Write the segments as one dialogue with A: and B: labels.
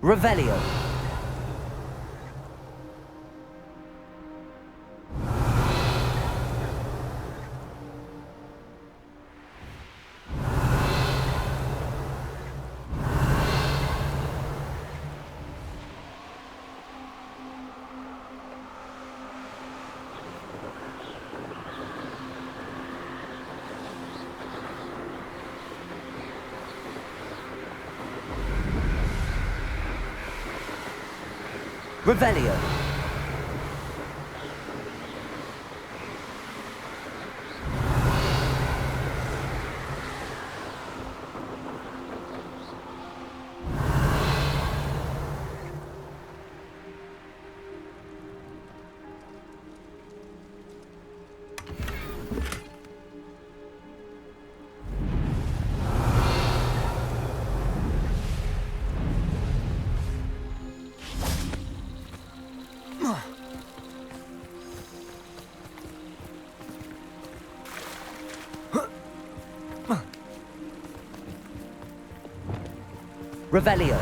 A: Revelio. Revelio. Revelio.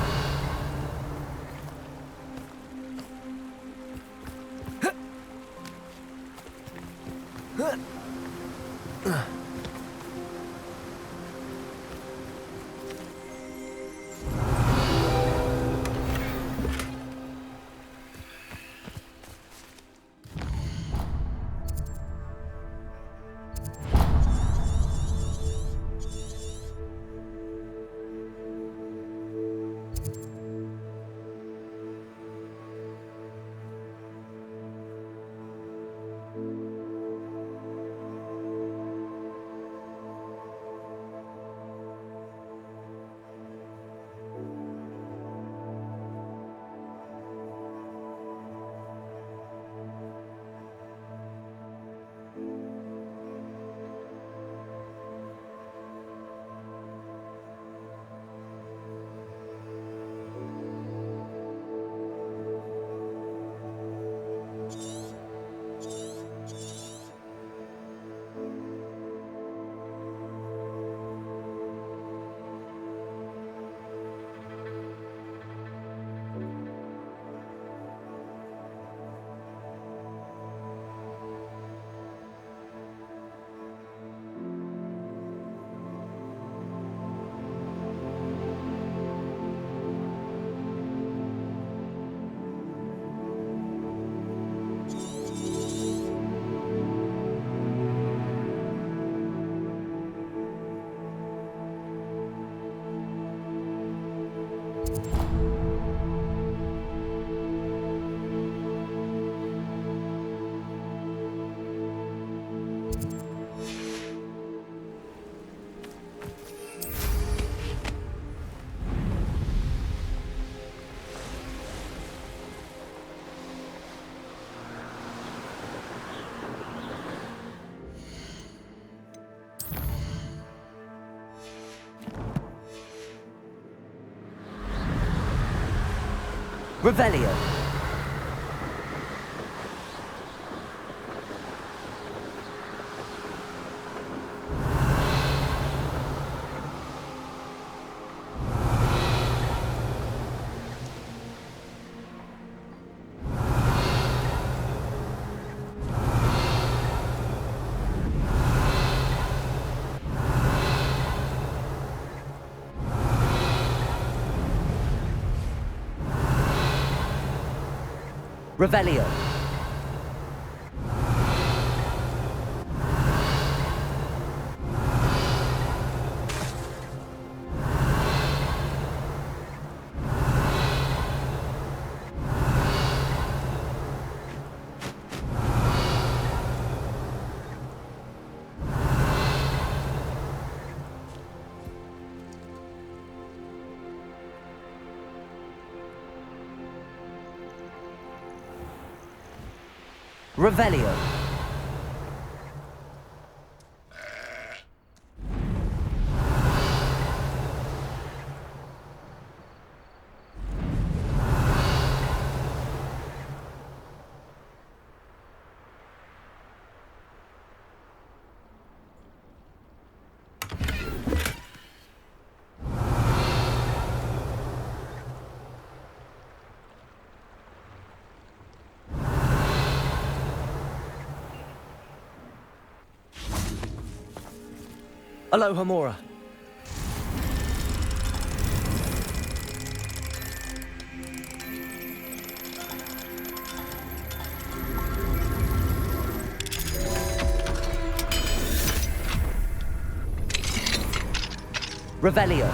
A: Revelio. Revelio. Revelio. Aloha Mora. Revelio.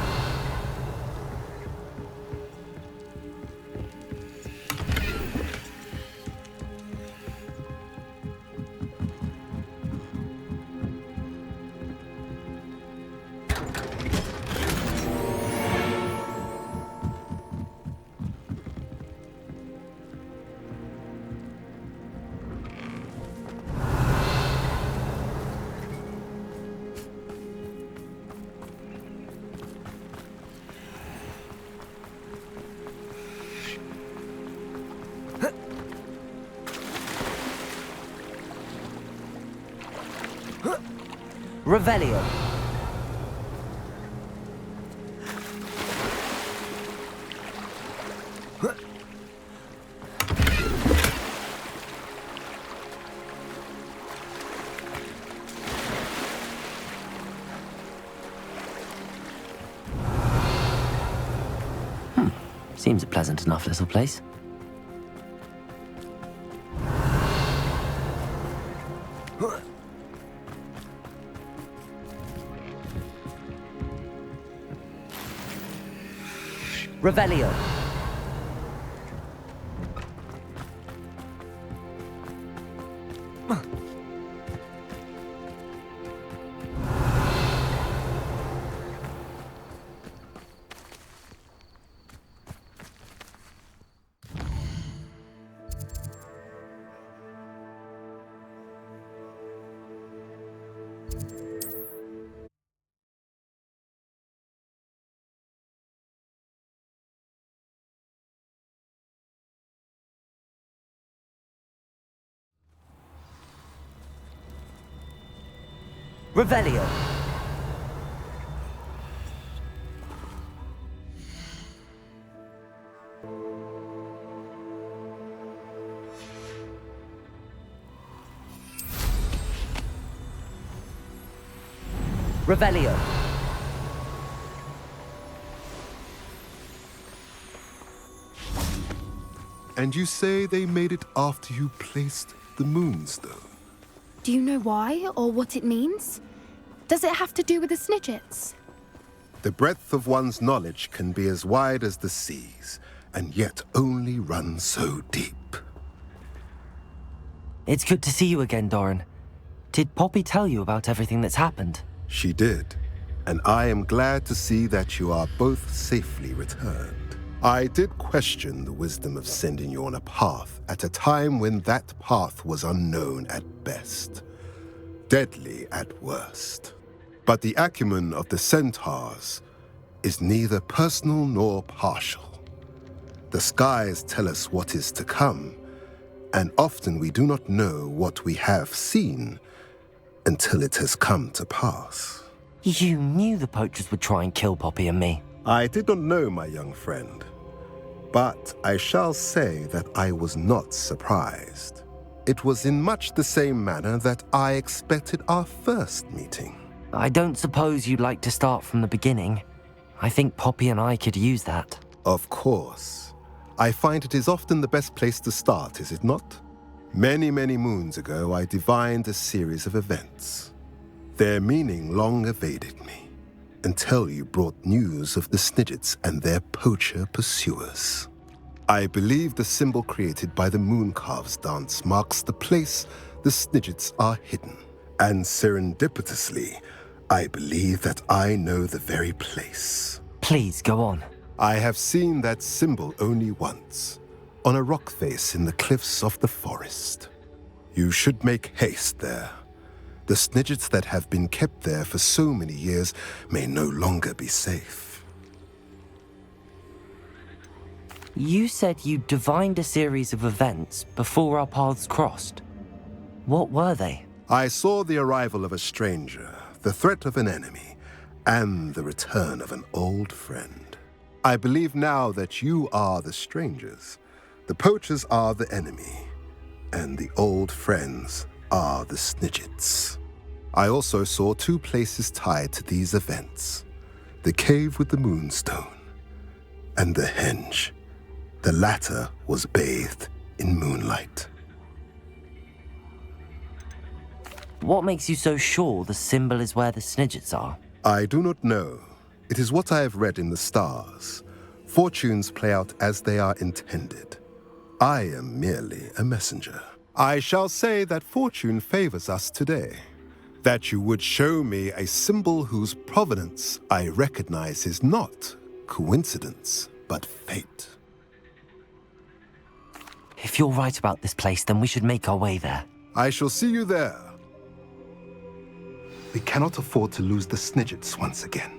A: Revelio. Seems a pleasant enough little place. Revelio. Revelio. Revelio.
B: And you say they made it after you placed the moonstone?
C: Do you know why, or what it means? Does it have to do with the Snidgets?
B: The breadth of one's knowledge can be as wide as the seas, and yet only run so deep.
A: It's good to see you again, Doran. Did Poppy tell you about everything that's happened?
B: She did, and I am glad to see that you are both safely returned. I did question the wisdom of sending you on a path at a time when that path was unknown at best, deadly at worst. But the acumen of the centaurs is neither personal nor partial. The skies tell us what is to come, and often we do not know what we have seen until it has come to pass.
A: You knew the poachers would try and kill Poppy and me.
B: I did not know, my young friend, but I shall say that I was not surprised. It was in much the same manner that I expected our first meeting.
A: I don't suppose you'd like to start from the beginning. I think Poppy and I could use that.
B: Of course. I find it is often the best place to start, is it not? Many, many moons ago, I divined a series of events. Their meaning long evaded me, until you brought news of the Snidgets and their poacher pursuers. I believe the symbol created by the Mooncalves dance marks the place the Snidgets are hidden. And serendipitously, I believe that I know the very place.
A: Please, go on.
B: I have seen that symbol only once, on a rock face in the cliffs of the forest. You should make haste there. The Snidgets that have been kept there for so many years may no longer be safe.
A: You said you divined a series of events before our paths crossed. What were they?
B: I saw the arrival of a stranger, the threat of an enemy, and the return of an old friend. I believe now that you are the strangers, the poachers are the enemy, and the old friends are the Snidgets. I also saw two places tied to these events. The cave with the moonstone, and the henge. The latter was bathed in moonlight.
A: What makes you so sure the symbol is where the Snidgets are?
B: I do not know. It is what I have read in the stars. Fortunes play out as they are intended. I am merely a messenger. I shall say that fortune favors us today. That you would show me a symbol whose provenance I recognize is not coincidence, but fate.
A: If you're right about this place, then we should make our way there.
B: I shall see you there. We cannot afford to lose the Snidgets once again.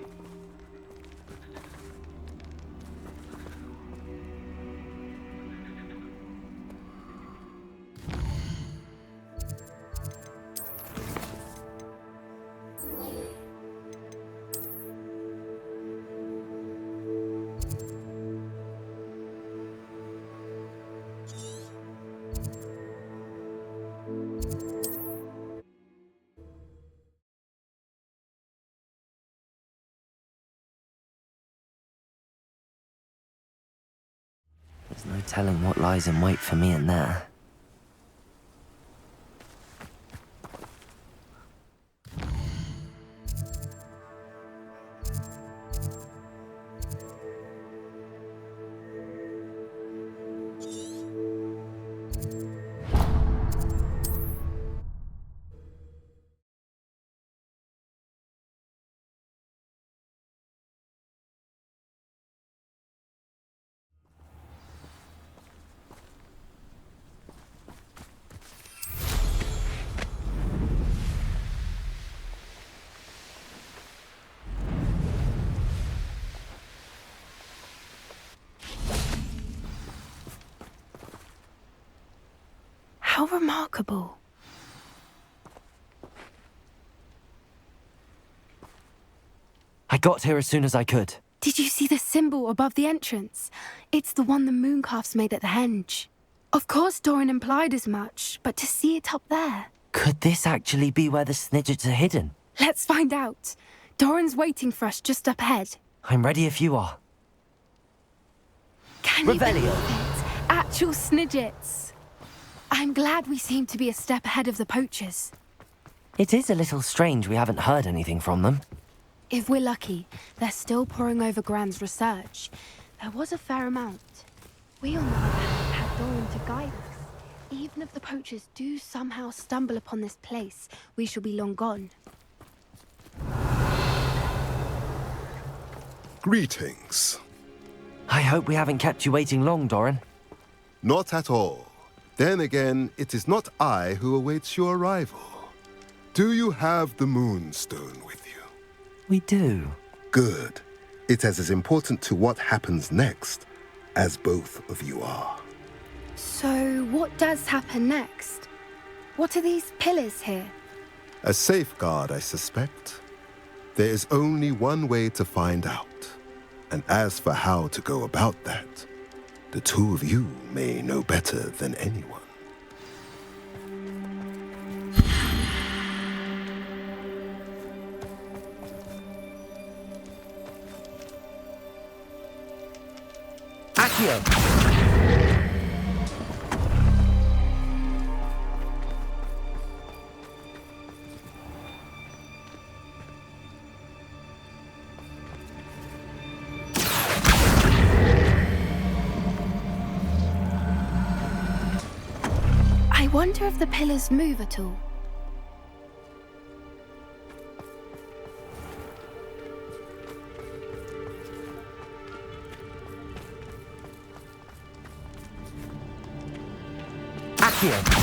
A: There's no telling what lies in wait for me in there.
C: How remarkable.
A: I got here as soon as I could.
C: Did you see the symbol above the entrance? It's the one the mooncalfs made at the henge. Of course Doran implied as much, but to see it up there...
A: Could this actually be where the Snidgets are hidden?
C: Let's find out. Doran's waiting for us just up ahead.
A: I'm ready if you are.
C: Can you believe
A: Revelio.
C: it? Actual Snidgets. I'm glad we seem to be a step ahead of the poachers.
A: It is a little strange we haven't heard anything from them.
C: If we're lucky, they're still poring over Gran's research. There was a fair amount. We, on the other hand, had Doran to guide us. Even if the poachers do somehow stumble upon this place, we shall be long gone.
B: Greetings.
A: I hope we haven't kept you waiting long, Doran.
B: Not at all. Then again, it is not I who awaits your arrival. Do you have the moonstone with you?
A: We do.
B: Good. It is as important to what happens next as both of you are.
C: So, what does happen next? What are these pillars here?
B: A safeguard, I suspect. There is only one way to find out. And as for how to go about that, the two of you may know better than anyone.
A: Accio!
C: I wonder if the pillars move at all.
A: Accio!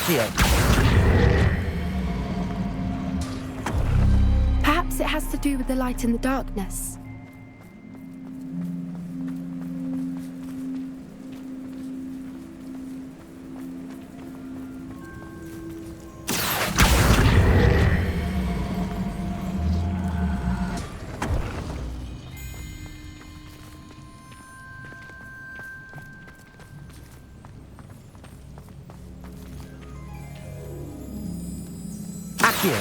A: Accio!
C: Perhaps it has to do with the light in the darkness.
A: Accio!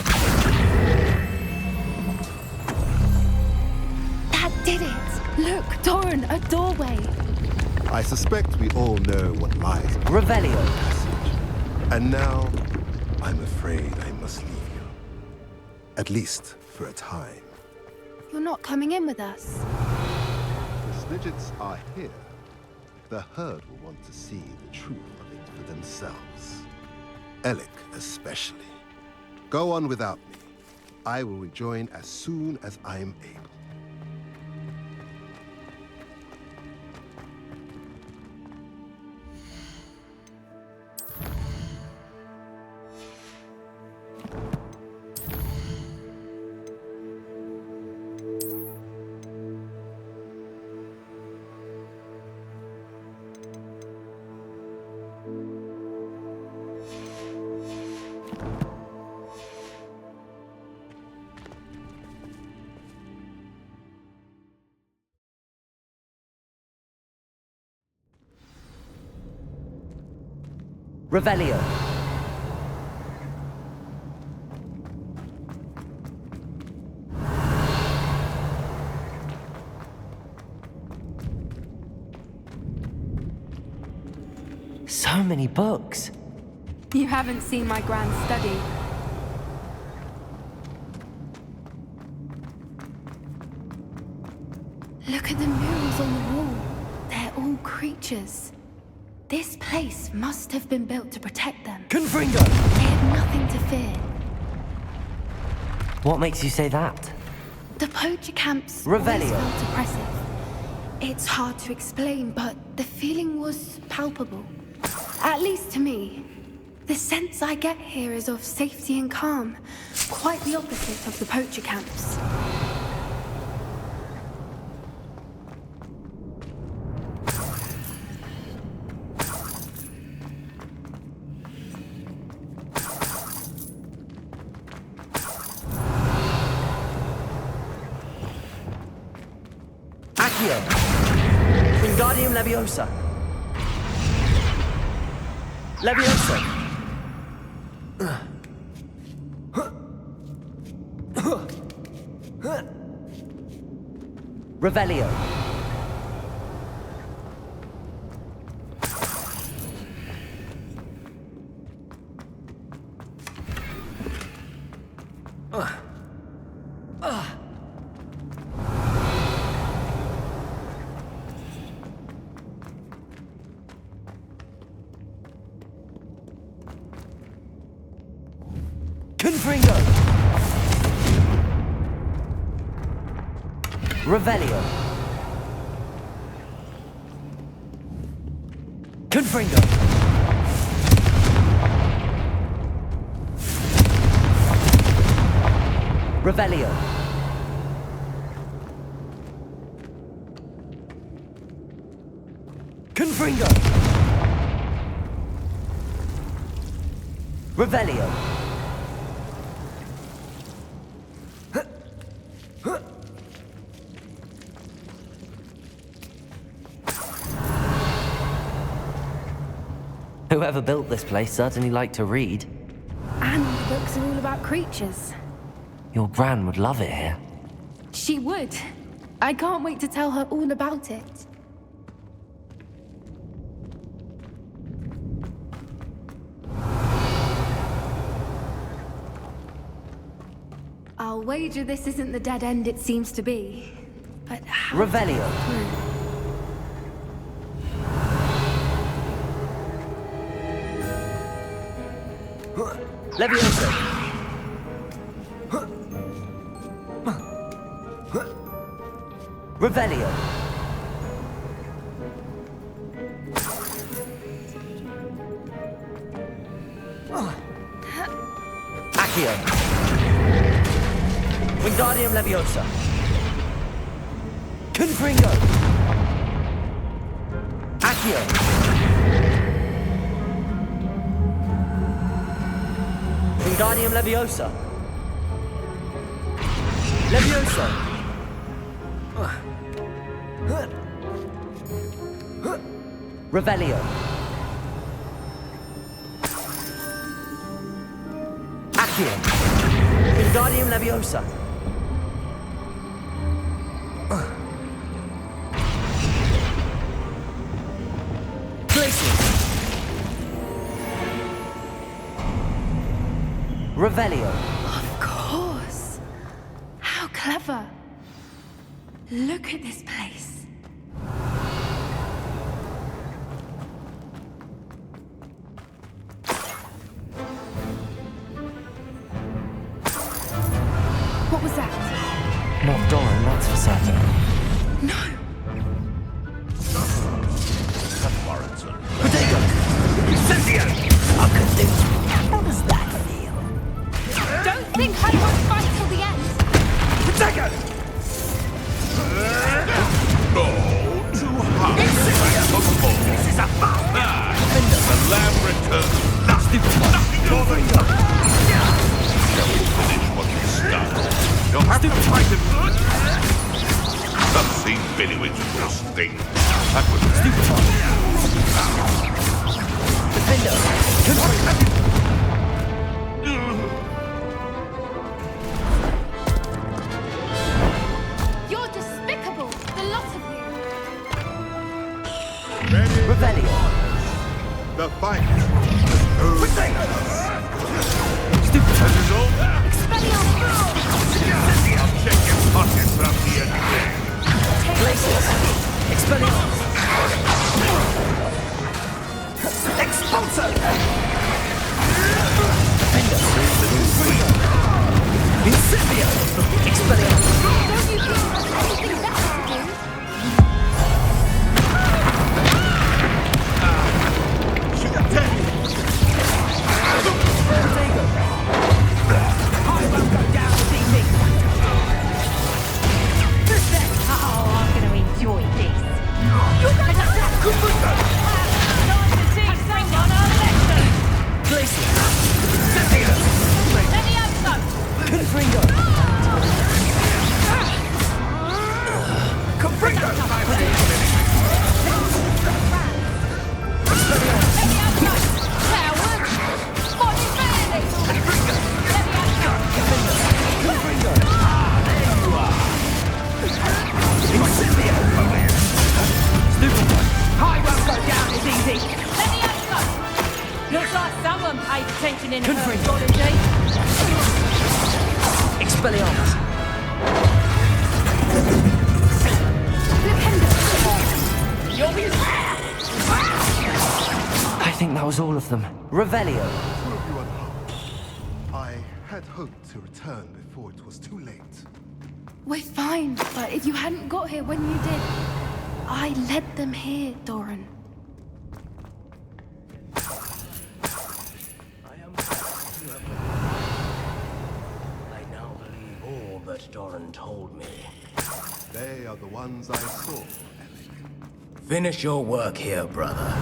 C: That did it! Look, Doran, a doorway!
B: I suspect we all know what lies in the
A: Revelio!
B: passage. And now, I'm afraid I must leave you. At least for a time.
C: You're not coming in with us.
B: The Snidgets are here. The herd will want to see the truth of it for themselves. Alec especially. Go on without me. I will rejoin as soon as I am able.
A: Revelio! So many books.
C: You haven't seen my grand study. Look at the murals on the wall. They're all creatures. This place must have been built to protect them.
A: Confringo!
C: They had nothing to fear.
A: What makes you say that?
C: The poacher camps always
A: Revelio.
C: felt oppressive. It's hard to explain, but the feeling was palpable. At least to me. The sense I get here is of safety and calm. Quite the opposite of the poacher camps.
A: Accio! Wingardium Leviosa! Leviosa! Revelio! Confringo! Revelio! Confringo! Revelio! Confringo! Revelio! Whoever built this place certainly liked to read.
C: And the books are all about creatures.
A: Your Gran would love it here.
C: She would. I can't wait to tell her all about it. I'll wager this isn't the dead end it seems to be. But how...
A: Revelio! Leviosa! Revelio! Accio. Wingardium Leviosa. Confringo. Accio. Wingardium Leviosa. Leviosa. Revelio. Accio. Wingardium Leviosa. Glacius. Revelio.
C: Of course. How clever. Look at this place. What was that?
A: Not Doran, that's for certain.
C: No.
A: Potato! Incendio! How does that feel?
C: Don't think I won't fight till the end.
A: Potato!
D: No, too hard. This is a fast. The lamb returns. Nothing more than Shall we finish what we started? You'll have to fight it. I've seen Billywitch just sting. That was
C: You're despicable, the lot of you.
A: Revelio.
B: The fight.
D: I'll check your pockets up the end.
A: Glacius. Expelliarmus. Expulso! Incendio! Expelliarmus.
C: Don't you think there's anything better to do?
E: Looks like someone paid attention in
A: Confringo.
E: herpetology.
A: Expelliarmus. I think that was all of them. Revelio.
B: Two of you unharmed. I had hoped to return before it was too late.
C: We're fine, but if you hadn't got here when you did, I led them here, Doran.
F: I now believe all that Doran told me.
B: They are the ones I saw, Alec.
F: Finish your work here, brother.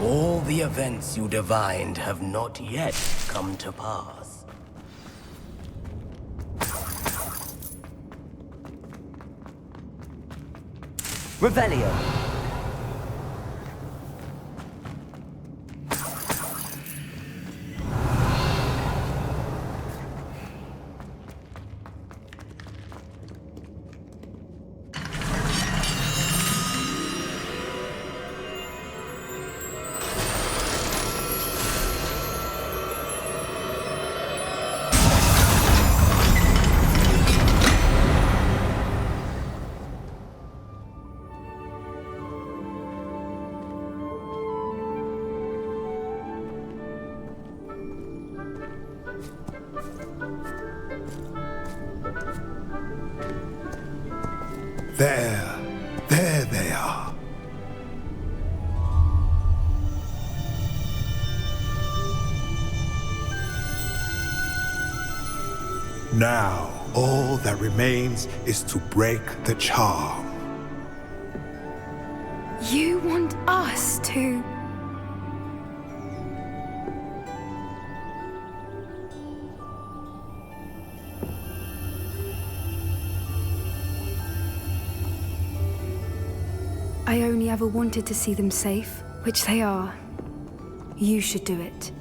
F: All the events you divined have not yet come to pass.
A: Revelio.
B: There they are.
G: Now, all that remains is to break the charm.
C: You want us to... I only ever wanted to see them safe, which they are. You should do it.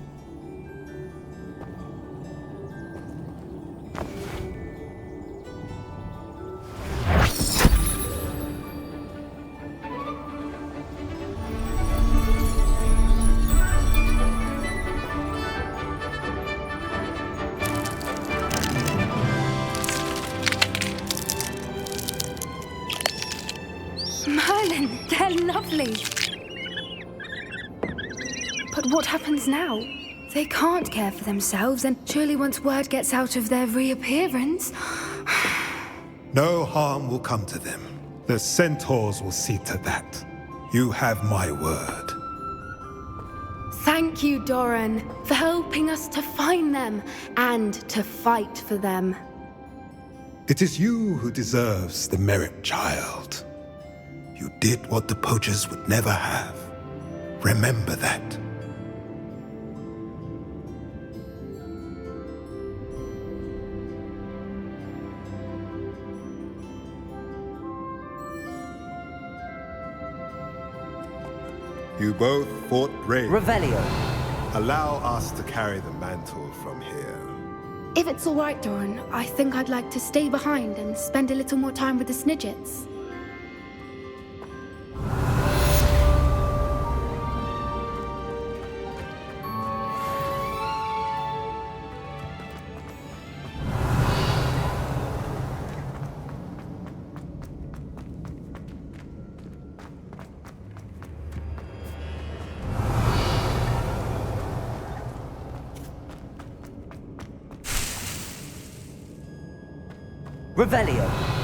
C: Merlin, they're lovely. But what happens now? They can't care for themselves, and surely once word gets out of their reappearance...
G: No harm will come to them. The centaurs will see to that. You have my word.
C: Thank you, Doran, for helping us to find them and to fight for them.
G: It is you who deserves the merit, child. You did what the poachers would never have. Remember that.
B: You both fought brave.
A: Revelio.
B: Allow us to carry the mantle from here.
C: If it's all right, Doran, I think I'd like to stay behind and spend a little more time with the Snidgets.
A: Revelio.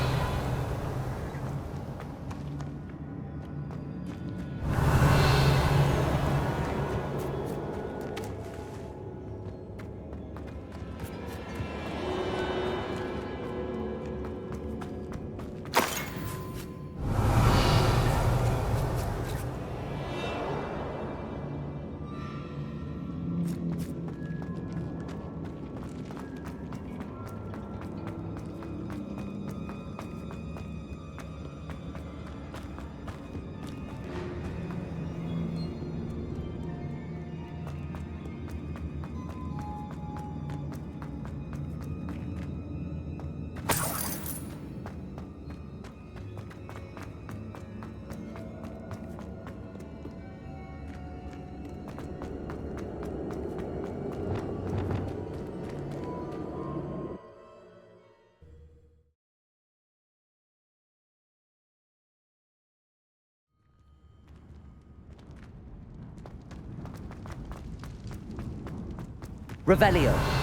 A: Revelio.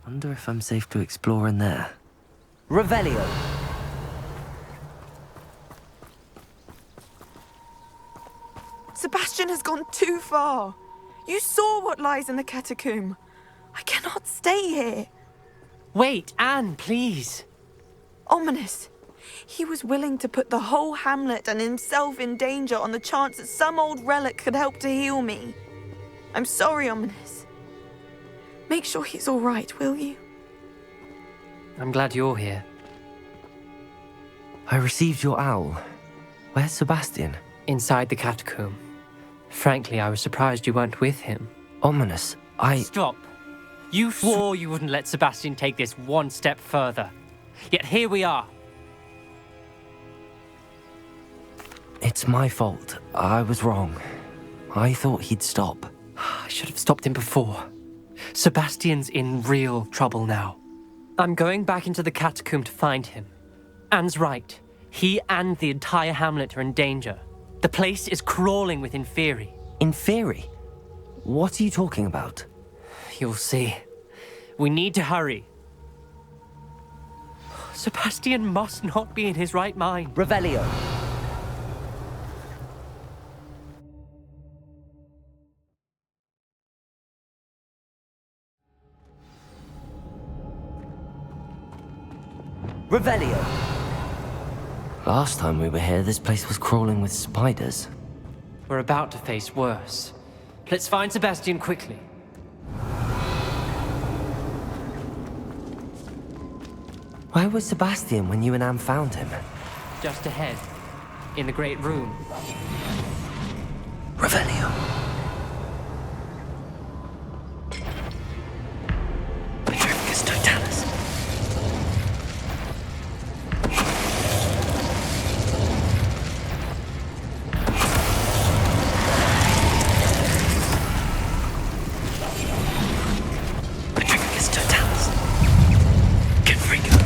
A: Wonder if I'm safe to explore in there. Revelio.
H: Sebastian has gone too far. You saw what lies in the catacomb. I cannot stay here.
I: Wait, Anne, please.
H: Ominous. He was willing to put the whole hamlet and himself in danger on the chance that some old relic could help to heal me. I'm sorry, Ominous. Make sure he's all right, will you?
I: I'm glad you're here.
A: I received your owl. Where's Sebastian?
I: Inside the catacomb. Frankly, I was surprised you weren't with him.
A: Ominous,
I: Stop. You swore you wouldn't let Sebastian take this one step further. Yet here we are.
A: It's my fault. I was wrong. I thought he'd stop.
I: I should have stopped him before. Sebastian's in real trouble now. I'm going back into the catacomb to find him. Anne's right. He and the entire hamlet are in danger. The place is crawling with Inferi.
A: Inferi? What are you talking about?
I: You'll see. We need to hurry. Sebastian must not be in his right mind.
A: Revelio. Revelio. Last time we were here, this place was crawling with spiders.
I: We're about to face worse. Let's find Sebastian quickly.
A: Where was Sebastian when you and Anne found him?
I: Just ahead, in the Great Room.
A: Revelio. Petrificus totalis. Petrificus totalis. Confringo.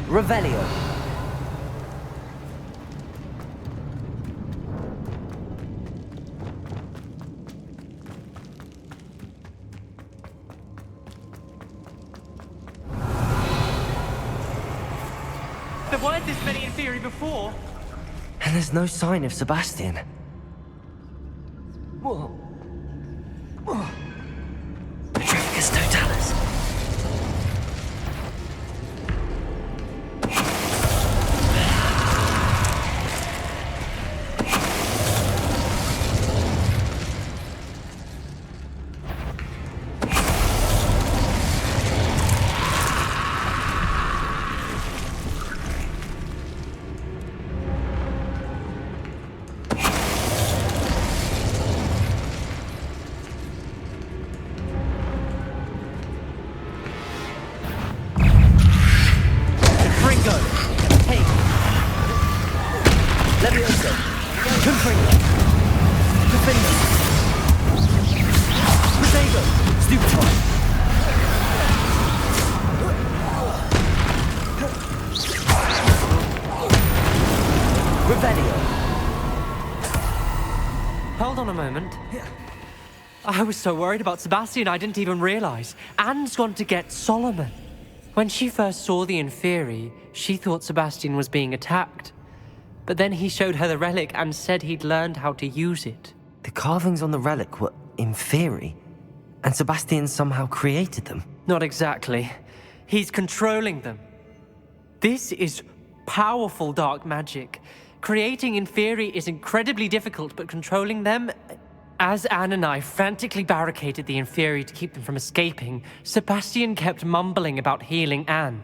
A: Revelio.
I: There weren't this many Inferi before.
A: And there's no sign of Sebastian. Whoa. Petrificus totalis.
I: Hold on a moment. I was so worried about Sebastian I didn't even realize. Anne's gone to get Solomon. When she first saw the Inferi, she thought Sebastian was being attacked. But then he showed her the relic and said he'd learned how to use it.
A: The carvings on the relic were Inferi, and Sebastian somehow created them.
I: Not exactly. He's controlling them. This is powerful dark magic. Creating Inferi is incredibly difficult, but controlling them... As Anne and I frantically barricaded the Inferi to keep them from escaping, Sebastian kept mumbling about healing Anne.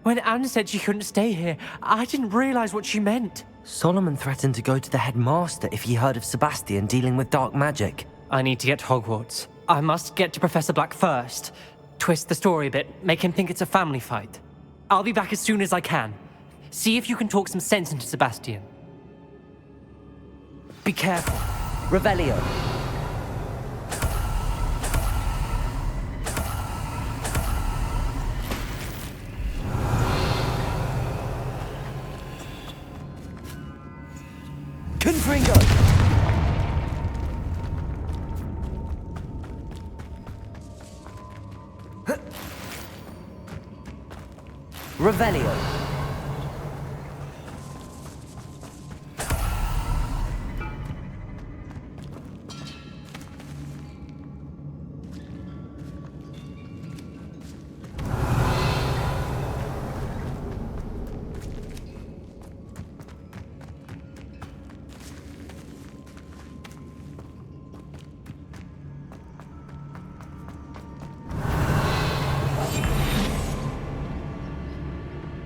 I: When Anne said she couldn't stay here, I didn't realize what she meant.
A: Solomon threatened to go to the headmaster if he heard of Sebastian dealing with dark magic.
I: I need to get to Hogwarts. I must get to Professor Black first. Twist the story a bit, make him think it's a family fight. I'll be back as soon as I can. See if you can talk some sense into Sebastian. Be careful.
A: Revelio. Confringo. Revelio.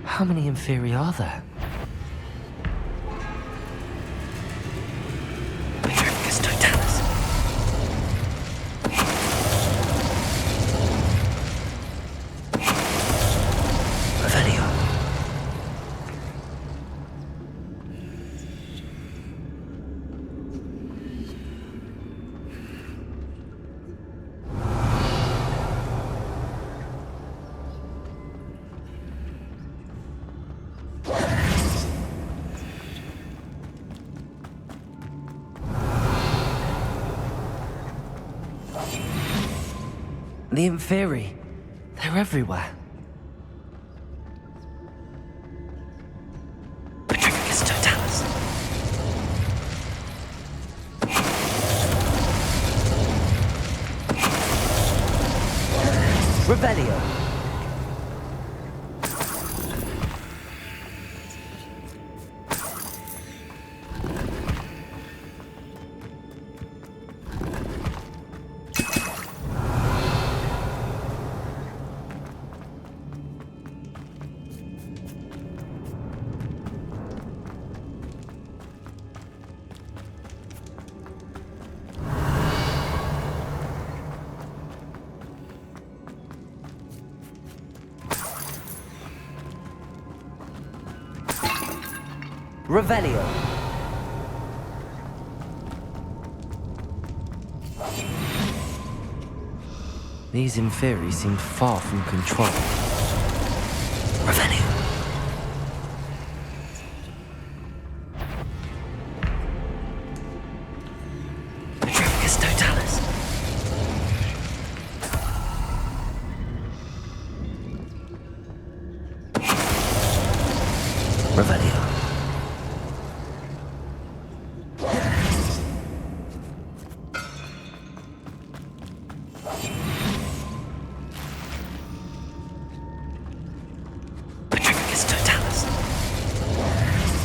A: How many Inferi are there? Petrificus Totalis. Revelio. The Inferi. They're everywhere. Petrificus Totalis. Revelio. Revelio. These Inferi seem far from control. Revelio. Petrificus Totalis. Revelio.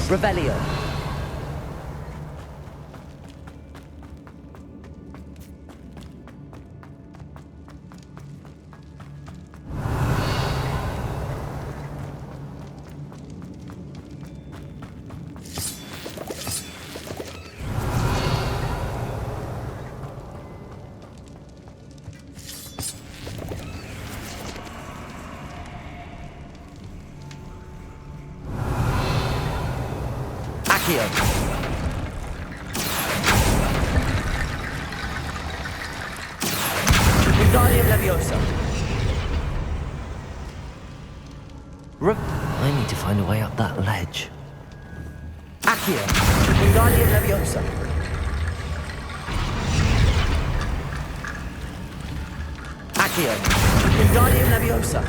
A: Revelio. Accio. Wingardium Leviosa. I need to find a way up that ledge. Accio. Wingardium Leviosa. Accio. Wingardium Leviosa.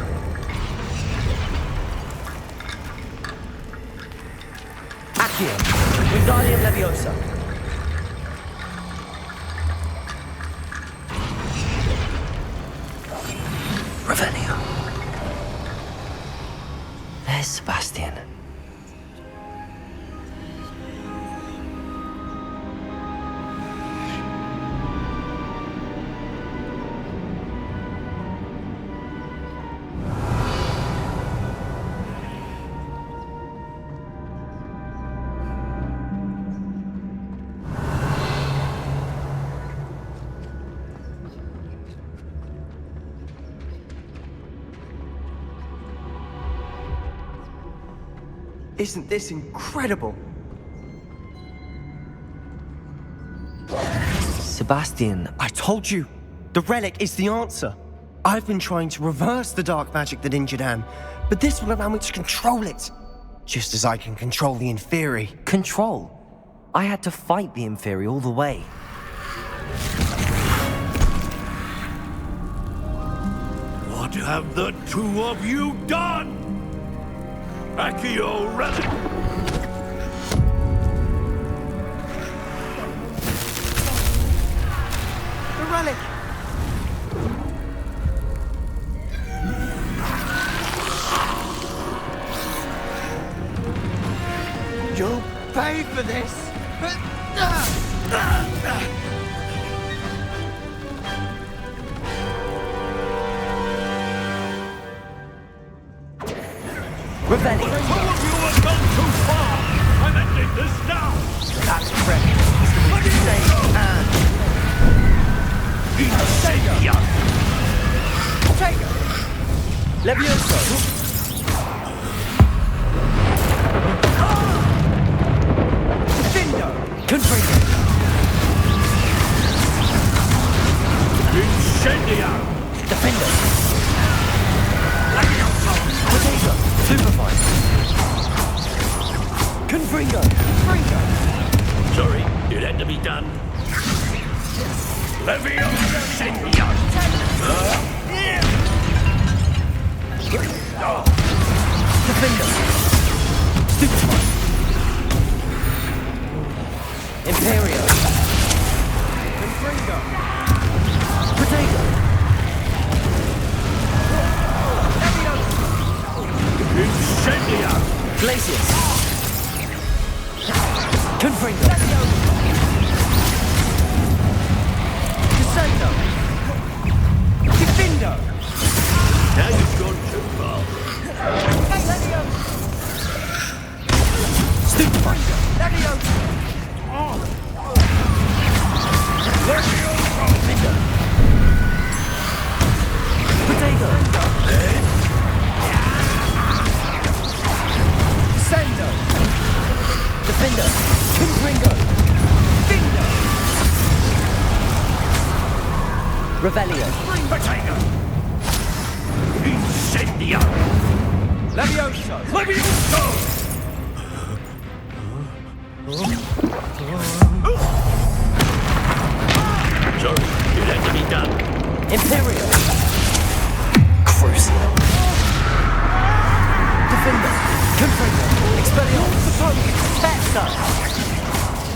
A: Accio. Wingardium Leviosa. Revelio. There's Sebastian.
J: Isn't this incredible?
A: Sebastian,
J: I told you, the relic is the answer. I've been trying to reverse the dark magic that injured Anne, but this will allow me to control it. Just as I can control the Inferi.
A: Control? I had to fight the Inferi all the way.
D: What have the two of you done? Accio Relic!
J: The relic! You'll pay for this!
A: Revelio.
D: All of you have gone too far! I'm ending this now!
J: That's correct.
D: Incendio!
J: Potato! Levioso! Findo!
A: Confringo.
D: Incendio!
A: Defender. Potato. Superfine. Confringo.
J: Fringo!
D: Sorry, it had to be done. Levioso!
A: Defender. Superfine. Imperio.
J: Confringo!
A: Potato.
D: Incendio!
A: Glacius. Confringo.
J: Descendo! Defindo!
D: Now you've gone too far.
A: Stupefine.
J: Levioso!
A: Defender. Potato.
J: Descendo!
A: Defender. Confringo.
J: Findo!
A: Revelio.
D: Potato! Incendio!
J: Levioso!
D: Levioso! Sorry, it had to be done.
A: Imperio. Crucial. Defender. Confringo. Expelliarmus. Spectre.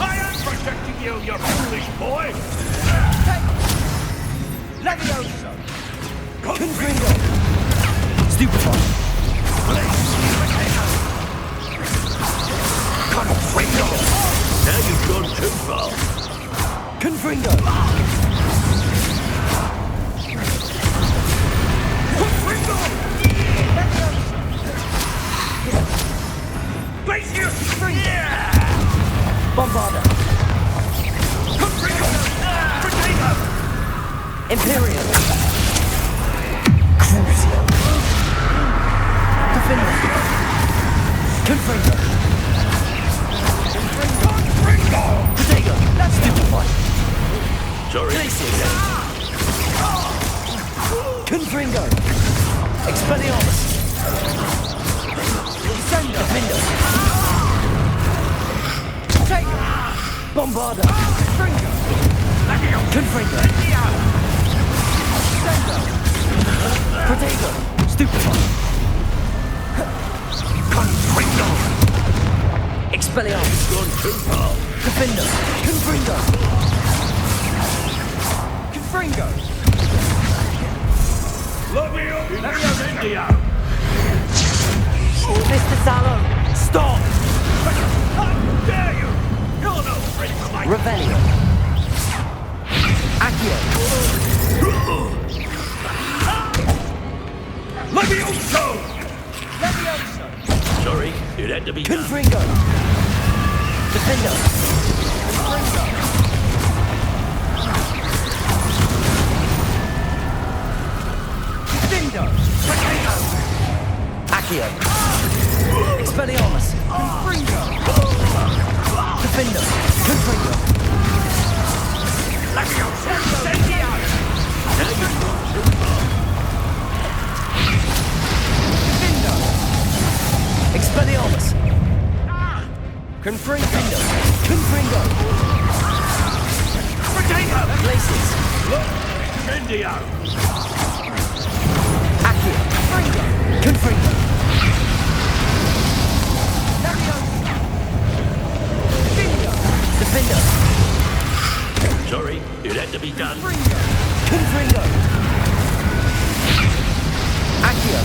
D: I am protecting you, you foolish boy!
J: Levioso!
A: Confringo. Stupefy.
D: Confringo! Now you've gone too far.
A: Confringo.
D: Confringo! Glacius!
A: Bombarda.
D: Confringo! Potato!
A: Imperial. Crucial. Defender. Confringo.
D: Confringo!
A: Potato. Stupefy.
D: Sorry.
A: Glacius. Confringo. Expelliarmus. Defender. Bombarda. Confringo. Potato. Stupefy.
D: Confringo!
A: Expelliarmus.
D: Gone too far.
A: Defender. Confringo.
J: Confringo!
D: Levio Incendio!
A: Mr. Sallow, stop!
D: How dare you! You're no friend of mine!
A: Revelio. Accio.
D: Levioso!
J: Levioso!
D: Sorry, it had to be done.
A: Confringo. Defender.
J: Findo!
A: Accio. Expelliarmus.
J: Confringo!
A: Defender. Confringo.
D: Levioso! Incendio! Now you've gone too far.
J: Findo!
A: Expelliarmus.
J: Confringo!
A: Confringo.
D: Potato!
A: Glacius.
D: Incendio!
A: Accio. Confringo.
D: be done.
J: Confringo! Accio!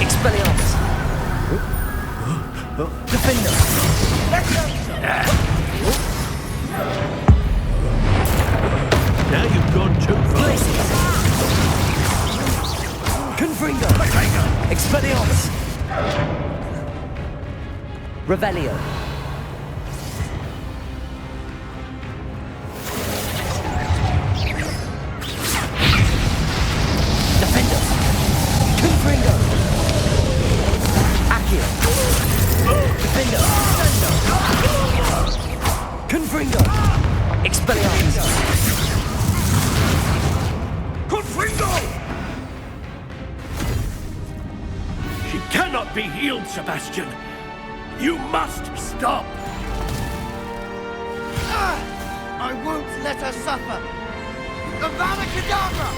J: Expelliarmus! Defender!
D: Now you've gone too far.
J: Confringo! Expelliarmus! Revelio! Defender! Confringo! Accio! Defender! Confringo! Expelliarmus!
D: Confringo! She cannot be healed, Sebastian. You must stop.
J: I won't let her suffer! Avada Kedavra!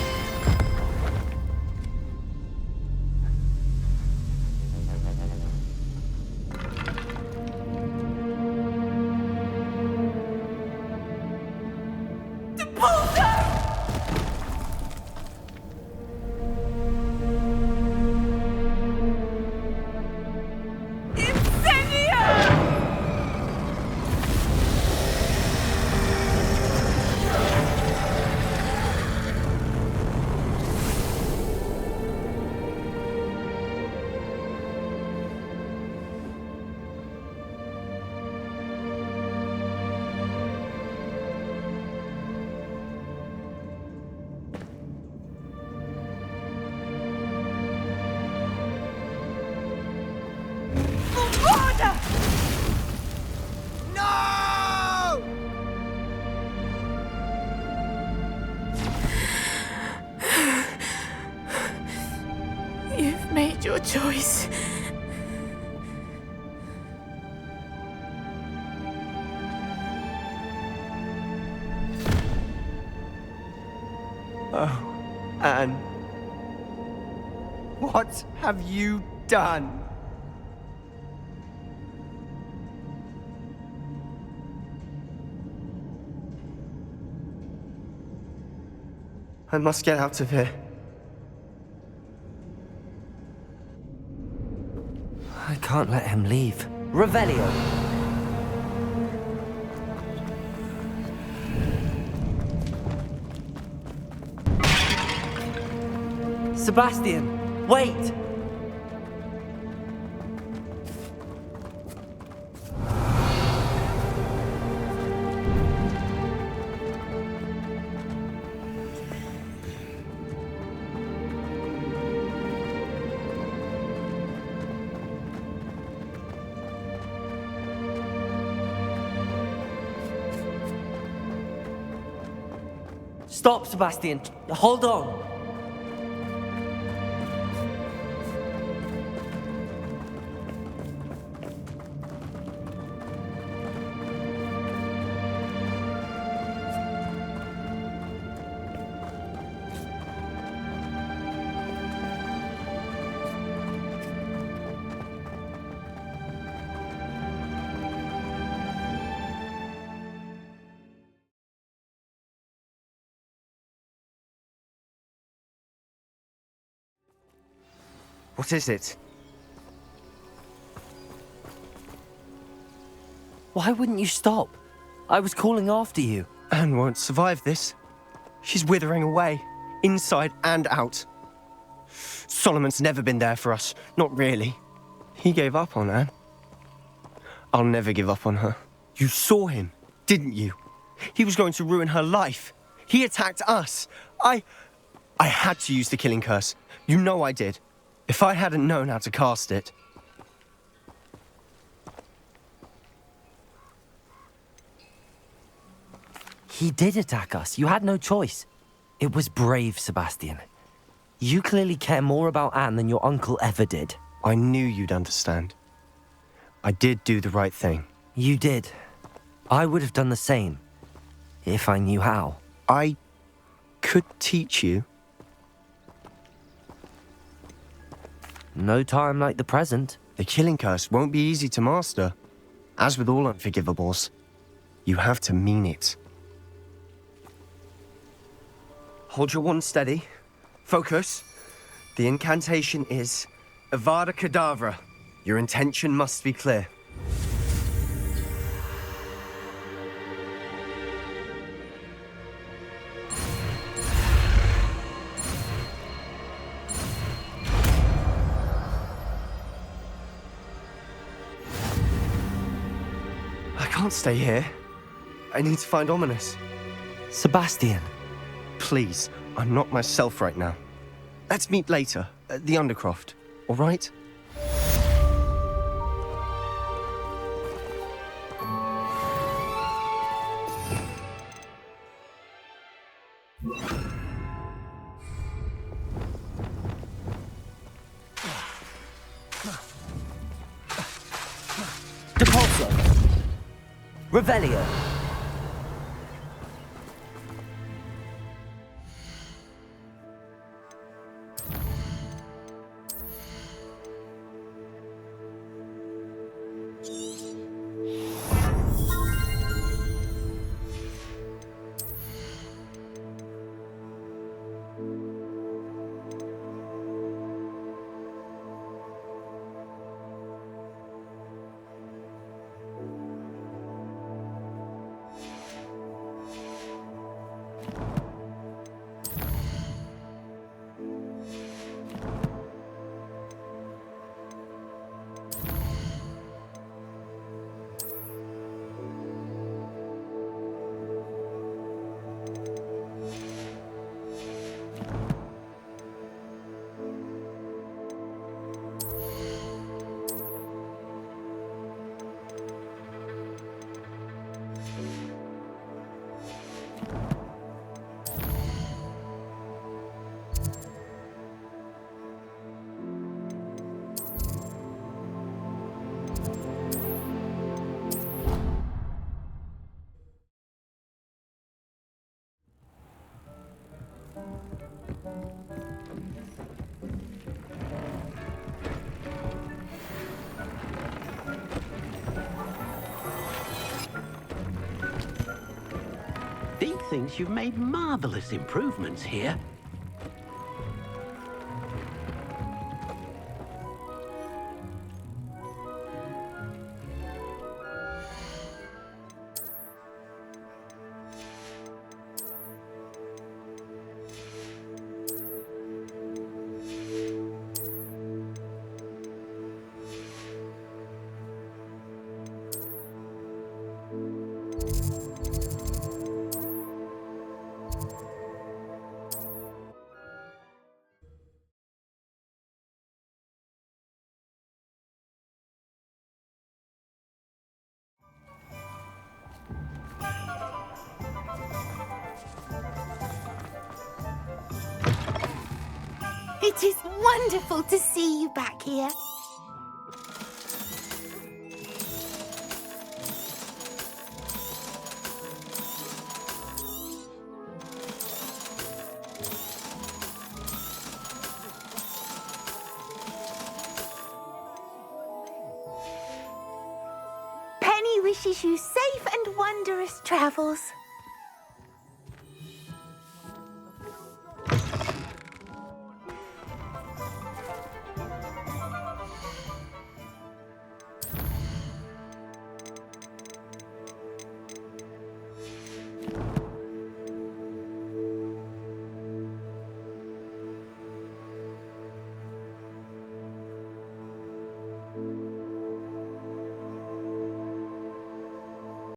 H: You've made your choice.
J: Oh, Anne. What have you done? I must get out of here.
A: I can't let him leave. Revelio! Sebastian, wait! Stop, Sebastian. Hold on.
J: What is it?
A: Why wouldn't you stop? I was calling after you.
J: Anne won't survive this. She's withering away, inside and out. Solomon's never been there for us, not really. He gave up on Anne. I'll never give up on her. You saw him, didn't you? He was going to ruin her life. He attacked us. I had to use the killing curse. You know I did. If I hadn't known how to cast it...
A: He did attack us. You had no choice. It was brave, Sebastian. You clearly care more about Anne than your uncle ever did.
J: I knew you'd understand. I did do the right thing.
A: You did. I would have done the same, if I knew how.
J: I could teach you.
A: No time like the present.
J: The killing curse won't be easy to master. As with all unforgivables, you have to mean it. Hold your wand steady. Focus. The incantation is Avada Kedavra. Your intention must be clear. I can't stay here. I need to find Ominous.
A: Sebastian.
J: Please, I'm not myself right now. Let's meet later at the Undercroft, all right?
A: Depulso. Revelio.
K: Deke thinks you've made marvelous improvements here.
L: It is wonderful to see you back here. Penny wishes you safe and wondrous travels.